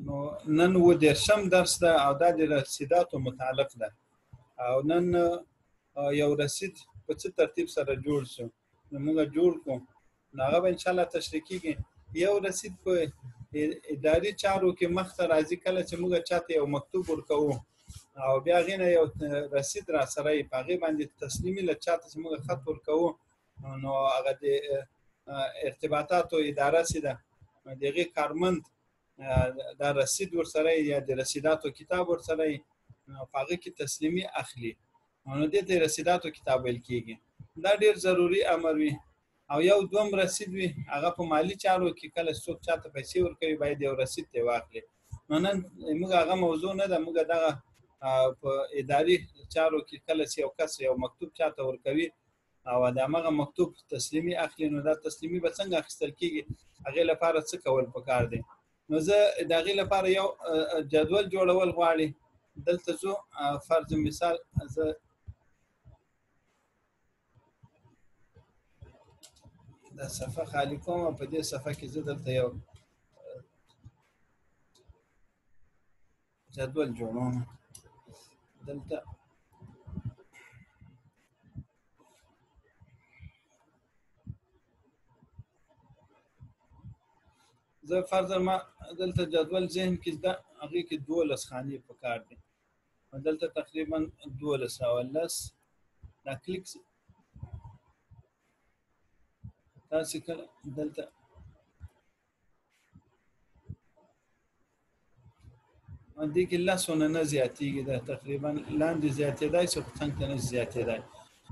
نو نن و دیرشم درس ده او دا د رسیداتو متعلق ده او نن یو رسید په څه ترتیب سره جوړ شو نو موږ جوړ کوو نو هغه به انشاءالله تشریح کیږي. یو رسید په اداري چارو کې مخته راځي کله چې موږ چاته یو مکتوب ورکوو او بیا هغې نه یو رسید را سره یې په هغې باندې تسلیمي له چاته چې موږ خط ورکوو نو هغه د ارتباطاتو اداره چې ده د هغې کارمند دا رسید ورسره یا د رسیداتو کتاب ورسره په هغه کې تسلیمي اخلي نو دې ته رسیداتو کتاب ویل کېږي. دا ډېر ضروري امر وي او یو دوم رسید وي هغه په مالي چارو کې کله څوک چاته پیسې ورکوي باید یو رسید ته واخلي. نو نن موږ هغه موضوع نه ده، موږ دغه په اداري چارو کې کله چې یو کس یو مکتوب چاته ورکوي او د هغه مکتوب تسلیمي اخلي نو دا تسلیمي به څنګه اخیستل کېږي هغې لپاره څه کول پکار دی. نو زه د هغې لپاره یو جدول جوړول غواړي. دلته زه فرض مثال زه دا صفحه خالی کوم او په دې صفحه کې زه دلته یو جدول جوړوم. دلته زه فرضاً ما دلته جدول ذهن کې ده هغې کې 12 خانې پکار دي. دلته تقریبا 12 دا کلیک تاسې کله دلته دې کې لسونه نه زیاتېږي، دا تقریبا لاندې زیاتېدای شي خو څنګ ته نه زیاتېدای.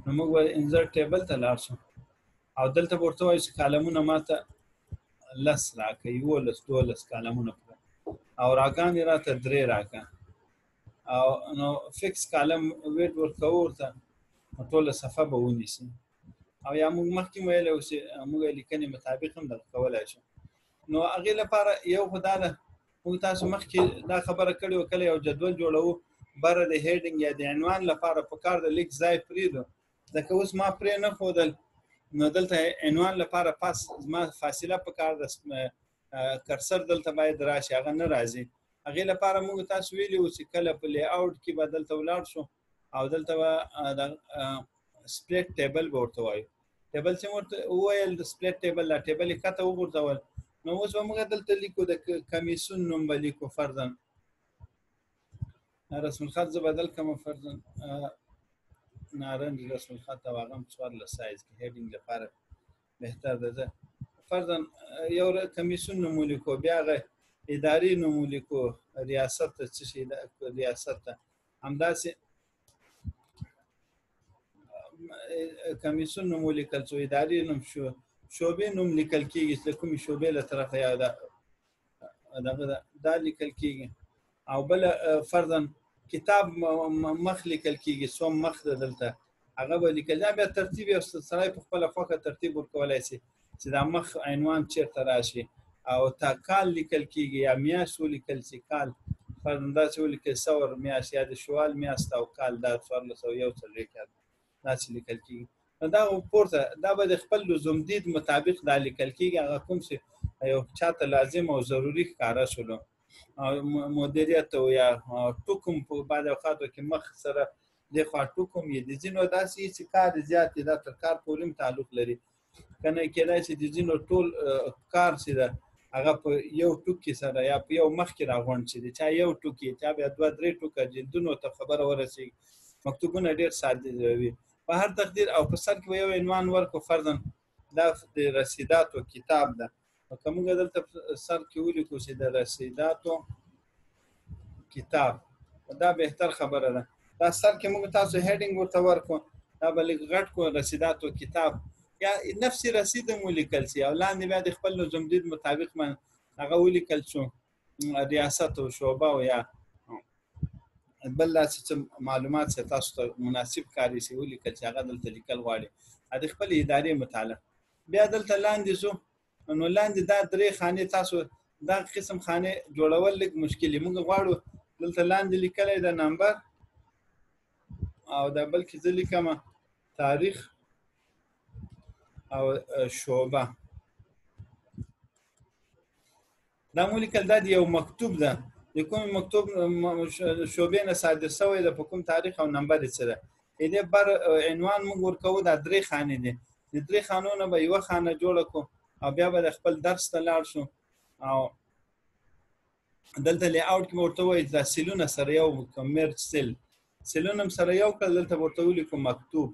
نو موږ به انزرټ ټیبل ته لاړ شو او دلته به ورته وایو چې کالمونه ماته 10 راکړه 11 12 کالمونه او راګانې راته 3 راکړه او نو فکس کالم ویټ ورکوو ورته ټوله صفحه به ونیسي او یا موږ مخکې ویلی و چې موږ لیکنې مطابق هم دغه کولی شو. نو هغې لپاره یو خو دا ده موږ تاسو مخکې دا خبره کړې وه کله یو جدول جوړوو بره د هیډینګ یا د عنوان لپاره پکار د لیک ځای پرېږدو ځکه اوس ما پرې نه ښودل نو دلته عنوان لپاره پاس زما فاصله پکار ده کرسر دلته باید راشي هغه نه راځي. هغې لپاره موږ تاسو ویلي وو چې کله په لی آوټ کې به دلته ولاړ شو او دلته به سپلیټ ټیبل به ورته وایو. ټیبل چې ورته وویل د سپلیټ ټیبل دا ټیبل یې کته وغورځول نو اوس به موږ دلته لیکو د کمیسون نوم به لیکو فرضاً رسم الخط زه بدل کړم فرضاً نارنج رسم الخط او هغه هم 14 سایز کې هیډینګ لپاره بهتر ده. فرضاً یو کمیسون نوم ولیکو بیا هغه اداري نوم ولیکو ریاست ته څه شي ریاست ته همداسې کمیسون نوم ولیکل څو اداري نوم شعبې نوم لیکل کېږي چې کومې شعبې له طرفه یا دا لیکل کېږي او بله فرضاً کتاب مخ لیکل کېږي څوم مخ ده دلته هغه به لیکل دا بیا ترتیب یو سړی په خپله خوښه ترتیب ورکولی شي چې دا مخ عنوان چېرته راشي او تا کال لیکل کېږي یا میاشت ولیکل شي کال فرضاً داسې ولیکل سور میاشت یا د شوال میاشت او کال دا 1401 داسې لیکل کېږي. نو دا پورته دا به د خپل لزومدید مطابق دا لیکل کېږي هغه کوم چې یو چاته لازم او ضروري ښکاره شولو مدیریت یا ټوکم په بعض اوقاتو کې مخ سره دخوا ټوکم یې د ځینو داسې چې کار زیات دی دا تر کار پورې هم تعلق لري کنه کېدای چې د ځینو ټول کار چې ده هغه په یو ټوکي سره یا په یو مخ کې راغونډ شي چا یو ټوکي چا بیا 2-3 ټوکه جلدونو ته خبره ورسېږي مکتوبونه ډېر ساده وي په هر تقدیر او په سر کې یو عنوان ورکو فرضاً دا د رسیداتو کتاب ده که موږ دلته سر کې ولیکو چې د رسیداتو کتاب دا بهتر خبره ده. دا سر کې موږ تاسو هیډینګ ورته ورکو دا به لږ غټ کو رسیداتو کتاب یا نفسي رسید هم ولیکل شي او لاندې بیا د خپل لزومدید مطابق من هغه ولیکل شو ریاست او شعبه او یا بل داسې معلومات چې تاسو ته مناسب کاري شي ولیکل چې هغه دلته لیکل غواړي د خپل ادارې متعلق. بیا دلته لاندې ځو نو لاندې دا 3 خانې تاسو دا قسم خانې جوړول لږ مشکل موږ غواړو دلته لاندې لیکلی د نمبر او دا بلکې زه لیکم تاریخ او شعبه دا مو لیکل دا یو مکتوب ده د کوم مکتوب شوبې نه صادر شوی ده په کوم تاریخ او نمبر یې څه ده دې بر عنوان موږ ورکوو دا درې خانې دي د درې خانو نه به یوه خانه جوړه کړو او بیا به د خپل درس ته لاړ شو او دلته لی اوټ کې ورته وایي دا سیلونه سره یو مرج سیلونه سره یو کړل دلته ورته ولیکو مکتوب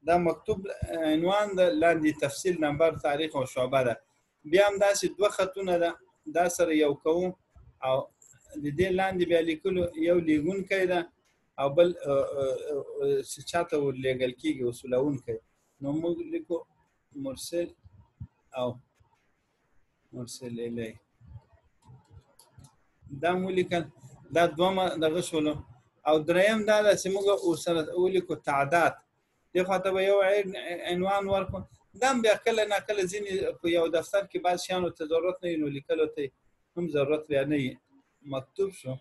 دا مکتوب عنوان د لاندې تفصیل نمبر تاریخ او شعبه ده بیا هم داسې دوه خطونه ده دا سره یو کوو او د دې لاندې بیا لیکلو یو لیږونکی ده او بل چاته ورلیږل کېږي وصولونکی نو موږ لیکو مرسل او مرسل الی دا مو لیکل دا دومه دغه شولو او دریم دا ده چې موږ ورسره ولیکو تعداد دې خواته به یو عنوان ورکړو دا هم بیا کله ناکله ځینې په یو دفتر کې بعض شیانو ته ضرورت نه وي نو لیکلو ته هم ضرورت بیا نه وي مکتوب شو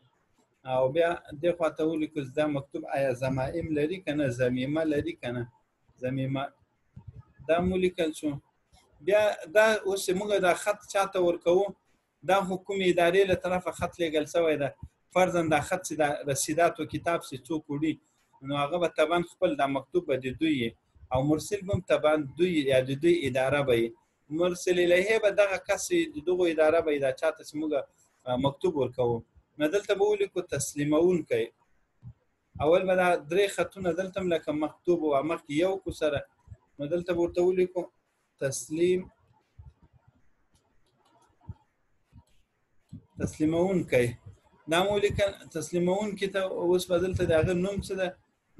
او بیا دې خواته ولیکو دا مکتوب آیا ضمائم لري که نه ضمیمه لري که نه ضمیمه دا مو لیکل شو بیا دا اوس موږ دا خط چاته ورکوو دا حکومي ادارې له طرفه خط لیږل شوی ده فرضاً دا خط چې د رسیداتو کتاب چې څوک وړي نو هغه به طبعا خپل دا مکتوب به د دوی او مرسل به طبعا دوی یا د دوی اداره به مرسل الیه به دغه کس د دغه اداره به دا چاته چې موږ مکتوب ورکوو نو دلته به ولیکو تسلیمونکی اول به دا درې خطونه دلته لکه مکتوب او مخکې یو کو سره نو دلته به ورته ولیکو تسلیمونکی دا مو لیکل تسلیمونکی ته اوس به دلته د هغه نوم څه ده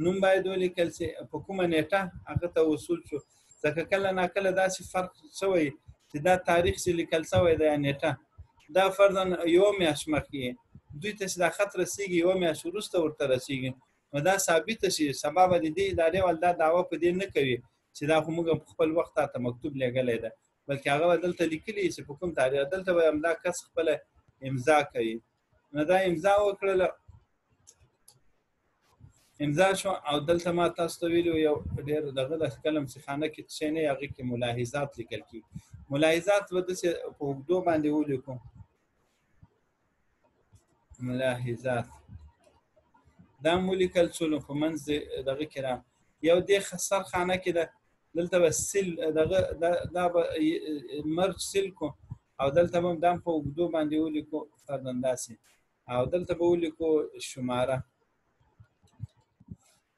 نوم باید ولیکل شي په کومه نیټه هغه ته وصول شو ځکه کله ناکله داسې فرق شوی چې دا تاریخ چې لیکل شوی دی یا نیټه دا فرضاً یو میاشت مخکې دوی ته چې دا خط رسیږي یو میاشت وروسته ورته رسیږي نو دا ثابته شي سبا به د دې ادارې ول دا دعوه په دې نه کوي چې دا خو موږ په خپل وخت ته مکتوب لیږلی ده بلکې هغه به دلته لیکلي چې په کوم تاریخ دلته به همدا کس خپله امضا کوي نو دا امضا وکړله امضا شو او دلته ما تاسو ته ویلو یو ډېر دغه د قلم سیخانه کې څه نه هغې کې ملاحظات لیکل کېږي ملاحظات به داسې په اوږدو باندې ولیکو ملاحظات دا مو لیکل شولو په منځ دغه کې را یو دې سرخانه کې ده دلته به سیل دغه دا به مرج سیل کو او دلته به دا په اوږدو باندې ولیکو فرضاً داسې او دلته به ولیکو شماره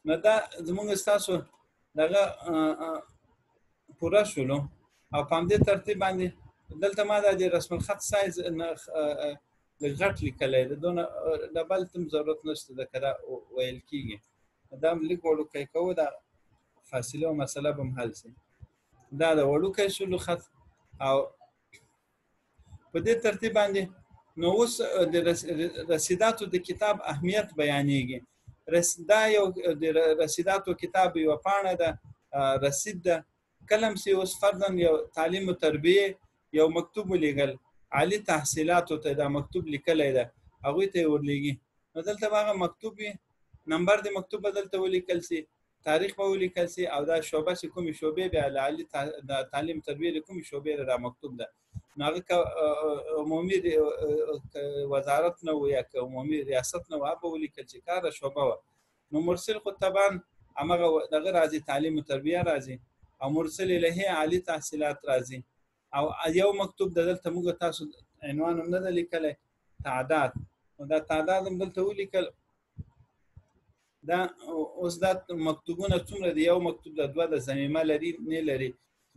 نو دا زموږ ستاسو دغه پوره شولو او په همدې ترتیب باندې دلته ما دا د رسم الخط سایز لږ غټ لیکلی ده دونه ډبل ته هم ضرورت نشته ده که دا ویل کېږي دا هم لږ وړوکی کوو دا فاصله او مسله به هم حل شي دا د وړوکی شولو خط او په دې ترتیب باندې نو اوس د رسیداتو د کتاب اهمیت بیانېږي دا یو د رسیداتو کتاب یو پاڼه ده رسید ده کلم سی اوس فرضاً یو تعلیم و تربیه یو مکتوب ولیږل عالی تحصیلاتو ته دا مکتوب لیکلی ده هغوی ته یې ورلیږي نو دلته به هغه مکتوب وي نمبر د مکتوب به دلته ولیکل سي تاریخ به ولیکل سي او دا شعبه چې کومې شعبې بیا له عالي تعلیم تربیه د کومې شعبې دا مکتوب ده نو هغه که عمومي وزارت نه و یا که عمومي ریاست نه و هغه به ولیکل چې کاره شعبه وه نو مرسل خو طبعا همغه دغه راځي تعلیم و تربیه راځي او مرسل الیه عالی تحصیلات راځي او یو مکتوب دلته موږ تاسو عنوان هم نه ده لیکلی تعداد نو دا تعداد هم دلته ولیکل دا اوس دا مکتوبونه څومره دي یو مکتوب د دوه د ضمیمه لري نه لري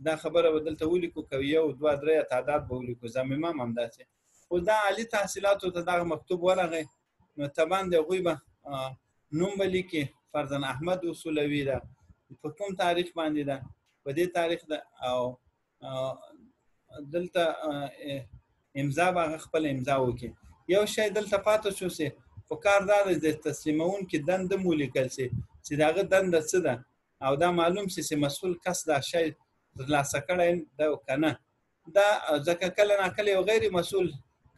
دا خبره به دلته ولیکو که یو دوه درې تعداد به ولیکو ضمیمه هم همداسې خو دا عالي تحصیلاتو ته دغه مکتوب ورغی نو طبعا د هغوی به نوم به لیکي فرضاً احمد اصولوي ده په کوم تاریخ باندې ده په دې تاریخ ده او دلته امضا به خپل امضا وکړي یو شی دلته پاتې شو سي په کار دا د تسلیمونکي دنده مو لیکل سي چې د هغه دنده څه ده او دا معلوم سي چې مسؤل کس دا شی ترلاسه کړی ده که نه دا ځکه کله ناکله یو غیر مسؤل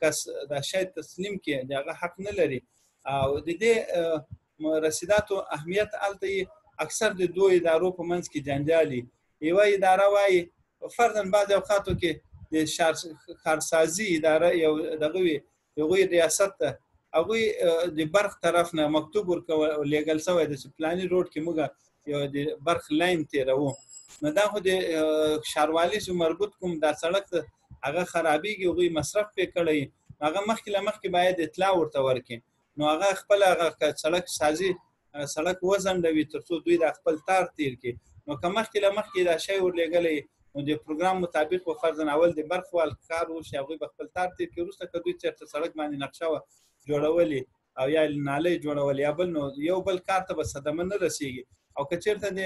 کس دا شی تسلیم کړي د هغه حق نه لري او د دې رسیداتو اهمیت هلته اکثر د دوه ادارو په منځ کې جنجالي یوه اداره وایي فرضاً بعض اوقاتو کې د ښارسازي اداره یو دغه وي یو ریاست ته هغه د برخ طرف نه مکتوب ورکول شوی د پلاني روډ کې موږ یو د برخ لاین تیرو نو دا خو د ښاروالي سره مربوط کوم دا سړک هغه خرابېږي هغه مصرف پې کړی هغه مخکې باید اطلاع ورته ورکړي نو هغه خپل هغه سړک سازي سړک وزنډوي ترڅو دوی د خپل تار تیر کړي نو که مخکې دا شی ورلېږلی نو د پروګرام مطابق به فرضاً اول د برق وال کار وشي هغوی به خپل تار تیر کړي وروسته که دوی چېرته سړک باندې نقشه جوړولې او یا نالۍ جوړولې یا بل نو یو بل کار ته به صدمه نه رسېږي او که چېرته د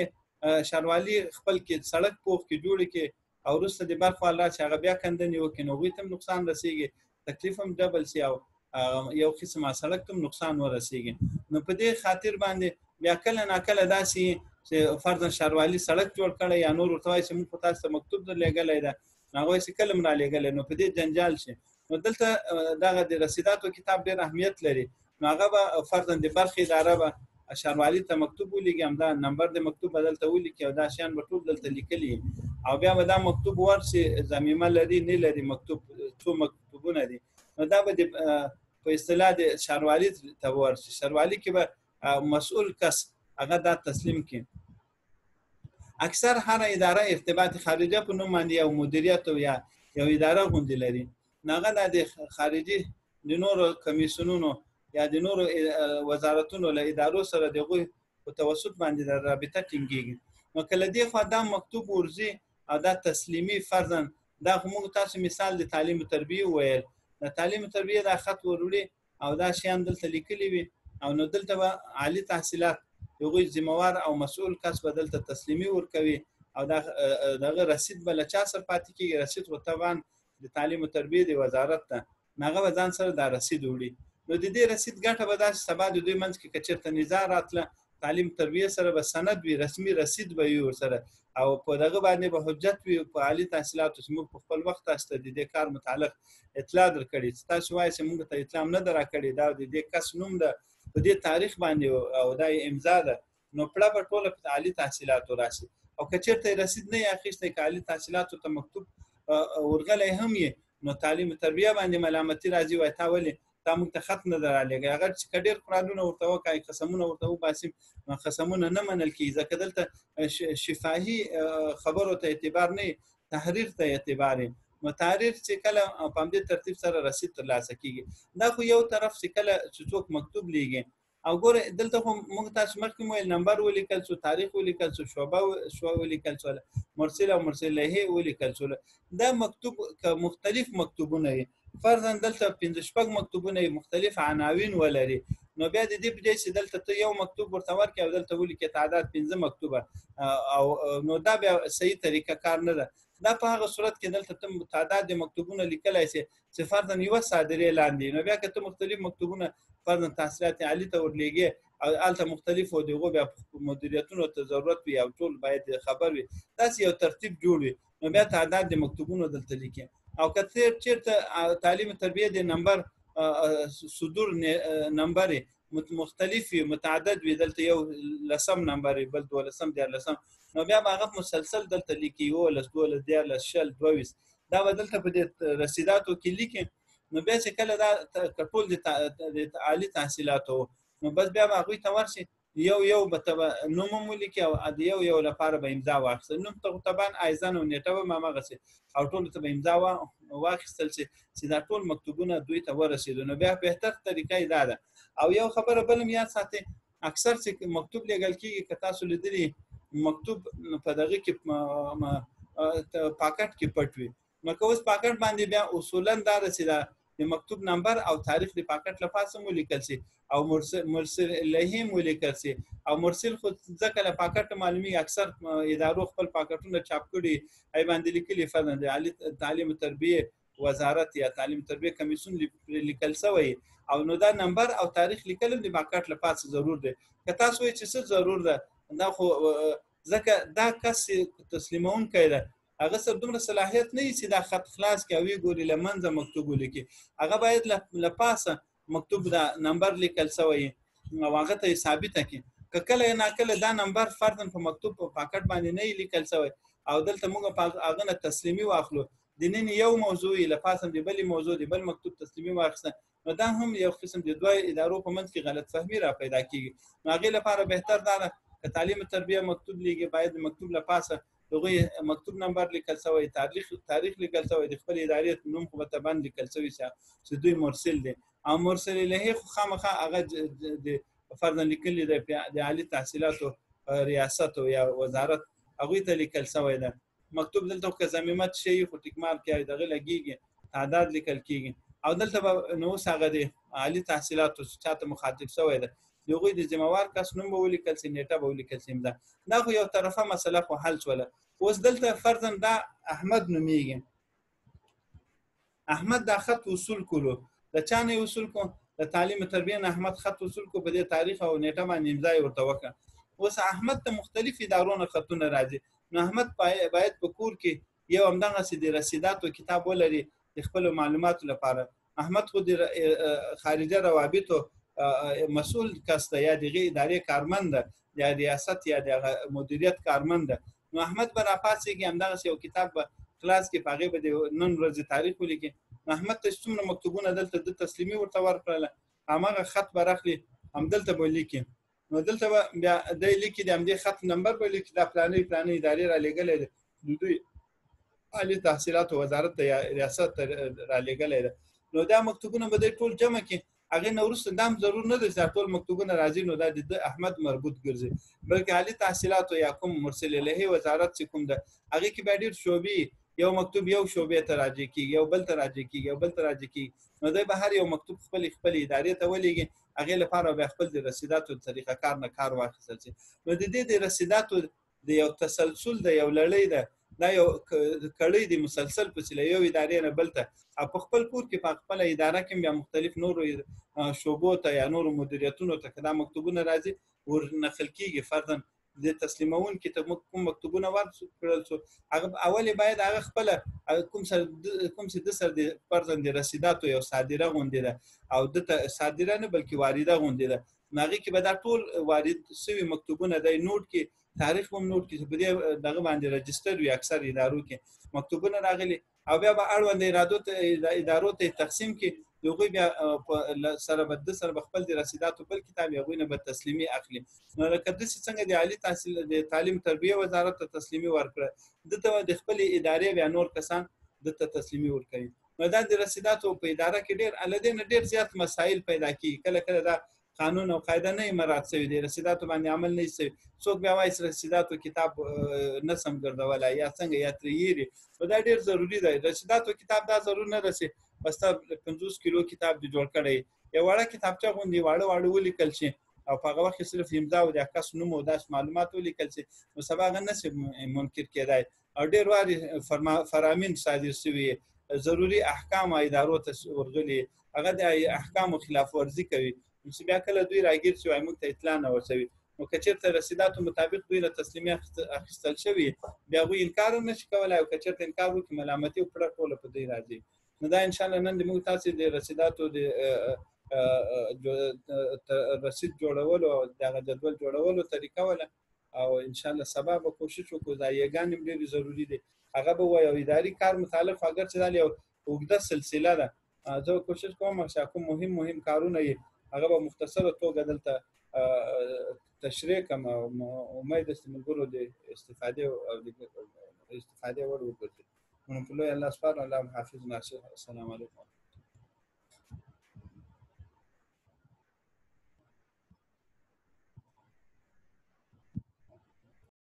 ښاروالي خپل کې سړک پوخ کې جوړ کړي او وروسته د برق وال راشي هغه بیا کندنې وکړي نو هغوی ته هم نقصان رسېږي تکلیف هم ډبل شي او یو قسم سړک ته نقصان ورسېږي نو په دې خاطر باندې بیا کله ناکله داسې چې فرضاً ښاروالي سړک جوړ کړی یا نور ورته وایي چې موږ خو تاسو ته مکتوب درلېږلی ده نو هغه وایي چې کله م رالېږلی نو په دې جنجال شي نو دلته دغه د رسیداتو کتاب ډېر اهمیت لري نو هغه به فرضاً د برخې اداره به ښاروالي ته مکتوب ولیږي همدا نمبر د مکتوب به دلته ولیکي او دا شیان به ټول دلته لیکلي او بیا به دا مکتوب ورشي ضمیمه لري نه لري مکتوب څو مکتوبونه دي نو دا به په اصطلاح د ښاروالي ته ورشي ښاروالي کې به مسؤل کس هغه دا تسلیم کړي اکثر هر اداره ارتباط خارجه په نوم باندې یو مدیریت او یا یو اداره غوندې لري هغه د خارجي د نورو کمیسیونونو یا د نورو وزارتونو له ادارو سره دغه په توسط باندې د رابطه ټینګېږي نو کله دې خوا دا مکتوب ورځي او دا تسلیمي فرضاً دا موږ تاسو مثال د تعلیم او تربیه ویل د تعلیم او تربیه دا خط وروړي او دا شیان دلته لیکلي وي او نو دلته به عالی تحصیلات یوه ذمہوار او مسؤل کس به دلته تسلیمي ورکوي او دغه رسید به له چا سره پاتې کېږي رسید خو طبعا د تعلیم او تربیه د وزارت ته هغه به ځان سره دا رسید وړي نو د دې رسید ګټه به داسې سبا د دوی منځ کې که چېرته نزاع راتله تعلیم تربیه سره به سند وي رسمي رسید به وي ورسره او په دغه باندې به حجت وي په عالي تحصیلاتو چې موږ په خپل وخت تاسو ته د دې کار متعلق اطلاع درکړې چې تاسو وایئ چې موږ ته اطلاع نه ده راکړې دا د دې کس نوم ده په دې تاریخ باندې او دا امضا ده نو پړه به ټوله په عالي تحصیلاتو راشي او که چېرته رسید نه یې اخیستی که عالي تحصیلاتو ته مکتوب ورغلی هم یې نو تعلیم تربیه باندې ملامتي راځي وایي تا ولې تا موږ ته خط نه ده رالیږی هغه چې که ډېر قرانونه ورته وکړي قسمونه ورته وباسي قسمونه نه منل کېږي ځکه دلته شفاهي خبرو ته اعتبار نه تحریر ته اعتبار نو تحریر چې کله په همدې ترتیب سره رسید ترلاسه کېږي دا خو یو طرف چې کله چې څوک مکتوب لیږي او ګوره دلته خو موږ تاسو مخکې ویل نمبر ولیکل شو تاریخ ولیکل شو شعبه ولیکل شو مرسل او مرسل له ولیکل شو دا مکتوب که مختلف مکتوبونه وي فرضاً دلته 15 مکتوبونه مختلف عناوین ولري نو بیا د دې په ځای چې دلته ته یو مکتوب ورته ورکړې او دلته ولیکې تعداد 15 مکتوبه او نو دا بیا صحیح طریقه کار نه ده دا په هغه صورت کې دلته ته تعداد د مکتوبونه لیکلی شي چې فرضاً یوه صادرې لاندې نو بیا که ته مختلف مکتوبونه فرضاً تحصیلات عالي ته ورلیږې او هلته مختلفو دغو بیا مدیریتونو ته ضرورت وي او ټول باید خبر وي داسې یو ترتیب جوړ وي نو بیا تعداد د مکتوبونو دلته لیکي او که چېرته تعلیم تربیه د نمبر صدور نمبر مختلف وي متعدد وي دلته یو لسم نمبر بل 12 14 نو بیا به هغه مسلسل دلته لیکي 11 12 14 شل 22 دا به دلته په دې رسیداتو کې لیکي نو بیا چې کله دا ټول د عالي تحصیلاتو نو بس بیا به هغوی ته ورشي یو به ته نوم هم ولیکي او د یو لپاره به امضا واخیستل نوم ته طبعا ایزن او نیټه به هماغسې او ټولو ته به امضا واخیستل شي چې دا ټول مکتوبونه دوی ته ورسېدو نو بیا بهتر طریقه یې دا ده او یو خبره بل هم یاد ساتئ اکثر چې مکتوب لیږل کېږي که تاسو لیدلي مکتوب په دغه کې پاکټ کې پټ وي نو که اوس پاکټ باندې بیا اصولا دا ده چې دا د مکتوب نمبر او تاریخ د پاکټ له پاسه مو لیکل شي او مرسل الیه مو لیکل شي او مرسل خو ځکه له پاکټ معلومیږي اکثر ادارو خپل پاکټونه چاپ کړي ای باندې لیکلي فرضاً د عالي تعلیم تربیه وزارت یا تعلیم تربیه کمیسیون لیکل شوی او نو دا نمبر او تاریخ لیکل د پاکټ له پاسه ضرور دی که تاسو وایئ چې څه ضرور ده دا خو ځکه دا کس تسلیمونکی ده هغه سره دومره صلاحیت نه وي چې دا خط خلاص کړي او ویې ګوري له منځه مکتوب ولیکي هغه باید له پاسه مکتوب دا نمبر لیکل شوی او هغه ته یې ثابته کړي که کله ناکله دا نمبر فرضاً په مکتوب په پاکټ باندې نه لیکل شوی او دلته موږ په هغه نه تسلیمي واخلو د نن یو موضوع لپاسم د بل موضوع د بل مکتوب تسلیمي واخیسته، نو دا هم یو قسم د دوه ادارو په منځ کې غلط فهمي را پیدا کیږي. نو هغې لپاره بهتر دا ده که تعلیم تربیه مکتوب لیږي باید د مکتوب لپاسه دغه مکتوب نمبر لیکل شوی، تاریخ لیکل شوی، د خپل ادارې نوم خو په باندې لیکل شوی چې دوی مرسل دي، او مرسل له خو خامخا هغه د فرضاً لیکلي د عالی تحصیلاتو ریاست او یا وزارت هغوی ته لیکل شوی ده. مکتوب دلته که ضمیمت شي خو ټیکمار کې دغه لګیږي، تعداد لیکل کیږي، او دلته به نو اوس هغه د عالی تحصیلاتو چاته مخاطب شوی ده د هغوی د ذمہوار کس نوم به ولیکل شي، نیټه به ولیکل شي. دا خو یو طرفه مسله خو حل شوله. اوس دلته فرضاً دا احمد نومیږي، احمد دا خط وصول کولو د چا نه وصول کو؟ د تعلیم تربیه نه احمد خط وصول کو په دې تاریخ او نیټه باندې امضا ورته وکړه. اوس احمد ته مختلف ادارو نه خطونه راځي، نو احمد باید په کور کې یو همدغسې د رسیداتو کتاب ولري د خپلو معلوماتو لپاره. احمد خو د خارجه روابطو مسؤل کس ده یا دغه ادارې کارمند ده یا ریاست یا د مدیریت کارمند ده، نو احمد به راپاڅېږي همدغسې یو کتاب به خلاص کې په هغې به د نن ورځې تاریخ ولیکي. احمد ته څومره مکتوبونه دلته د تسلیمي ورته ورکړله هماغه خط به راخلي همدلته به لیکي، نو دلته به بیا دی لیکي د همدې خط نمبر به لیکي دا فلانۍ ادارې رالیږلی دی د دوی عالي تحصیلاتو وزارت ته یا ریاست ته رالیږلی ده، نو دا مکتوبونه به دی ټول جمع کړي. هغې نه وروسته دا هم ضرور نه دی چې دا ټول مکتوبونه راځي نو دا د احمد مربوط ګرځي، بلکې عالي تحصیلاتو یا کوم مرسل الیه وزارت چې کوم ده هغې کې بیا ډېر شعبې، یو مکتوب یو شعبې ته راجع کیږي، یو بل ته راجع کیږي، یو بل ته راجع کیږي، نو دی به هر یو مکتوب خپل ادارې ته ولیږي، هغې لپاره بیا خپل د رسیداتو طریقه کار نه کار واخیستل شي. نو د دې د رسیداتو د یو تسلسل د یو لړۍ ده، دا یو کړۍ د مسلسل په یو ادارې نه بل ته، او په خپل کور کې په خپله اداره کې بیا مختلف نورو شعبو ته یا نورو مدیریتونو ته که دا مکتوبونه راځي ورنقل کیږي. فرضاً د تسلیمونکي ته کوم مکتوبونه ورکړل شو هغه اولې باید هغه خپله کوم چې د سر د فرضاً د رسیداتو یو صادره غوندې ده او دته صادره نه بلکې واردة غوندې ده، نو هغې کې به دا ټول وارد شوي مکتوبونه دی نوټ کې، تاریخ هم نوټ کې چې په دې دغه باندې رجسټر وي اکثر ادارو کې مکتوبونه راغلي، او بیا به اړوند ادارو ته تقسیم کړي، د هغوی بیا سره به د سره به خپل د رسیداتو بل کتاب هغوی نه به تسلیمي اخلي. نو لکه داسې څنګه د عالي تحصیل د تعلیم تربیه وزارت ته تسلیمي ورکړه دته د خپل ادارې بیا نور کسان دته تسلیمي ورکوي، نو دا د رسیداتو په اداره کې ډېر الدې نه ډېر زیات مسایل پیدا کیږي. کله کله دا قانون او قاعده نه مراعات شوی دی، رسیداتو باندې عمل نه شوی، څوک بیا وایي رسیداتو کتاب نه سم ګرځولی یا څنګه یا ترې یېري، نو دا ډېر ضروري دی. رسیداتو کتاب دا ضرور نه رسي بس تا 50 کیلو کتاب دی جوړ کړی، یو وړه کتابچه غوندې واړه ولیکل شي او په هغه وخت کې صرف امضا او د کس نوم او داسې معلومات ولیکل شي، نو سبا هغه نشي منکر کېدای. او ډېر وارې فرامین صادر شوي ضروري احکام ادارو ته ورغلي، هغه د احکامو خلاف ورزي کوي، چې بیا کله دوی راګیر شي موږ ته اطلاع نه ورسوي، نو که چېرته رسیداتو مطابق دوی له تسلیمي اخیستل شوي بیا هغوی انکار هم نشي کولی، او که چېرته انکار وکړي ملامتي او پړه ټوله په دوی راځي. نو دا انشاءالله نن د موږ تاسې د رسیداتو د رسید جوړولو او دغه جدول جوړولو طریقه وله، او انشاءالله سبا به کوشش وکړو دا یګانې هم ډېرې ضروري دي هغه به وایو اداري کار متعلق اگر چې دا یو اوږده سلسله ده، زه کوشش کوم چې کوم مهم کارونه یې هغه به مختصره توګه دلته تشریح کړم او امید است ملګرو د استفادې وړ وګرځي. من الله سبحانه الله حافظ ناصر. السلام علیکم.